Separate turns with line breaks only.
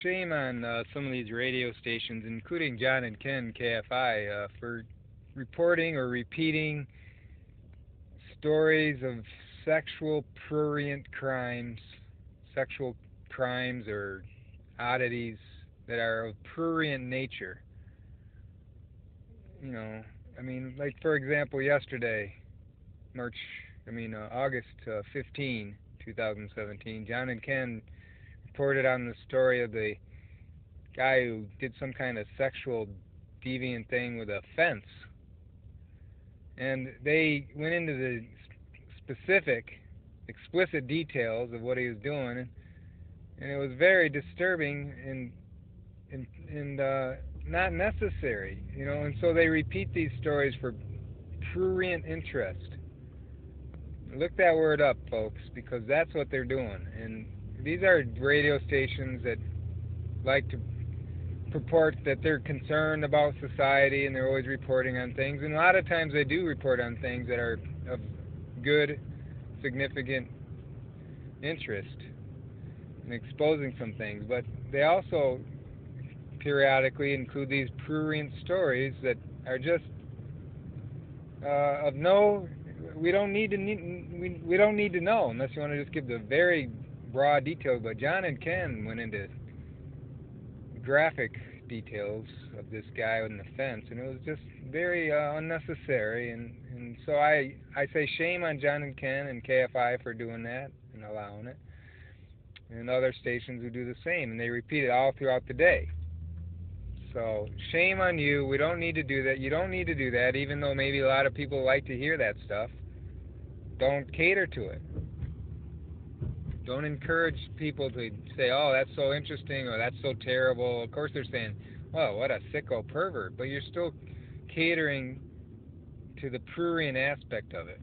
Shame on some of these radio stations, including John and Ken KFI, for reporting or repeating stories of sexual prurient crimes, sexual crimes or oddities that are of prurient nature. You know, I mean, like for example, yesterday, March, August 15, 2017, John and Ken reported on the story of the guy who did some kind of sexual deviant thing with a fence. And they went into the specific, explicit details of what he was doing, and it was very disturbing and not necessary, you know. And so they repeat these stories for prurient interest. Look that word up, folks, because that's what they're doing. And these are radio stations that like to purport that they're concerned about society and they're always reporting on things. And a lot of times they do report on things that are of good, significant interest in exposing some things. But they also periodically include these prurient stories that are just of no. We don't need to know unless you want to just give the very broad details. But John and Ken went into graphic details of this guy on the fence, and it was just very unnecessary. And so I say shame on John and Ken and KFI for doing that and allowing it, and other stations who do the same, and they repeat it all throughout the day. So shame on you. We don't need to do that. You don't need to do that, even though maybe a lot of people like to hear that stuff. Don't cater to it. Don't encourage people to say, oh, that's so interesting or that's so terrible. Of course they're saying, oh, what a sicko pervert. But you're still catering to the prurient aspect of it.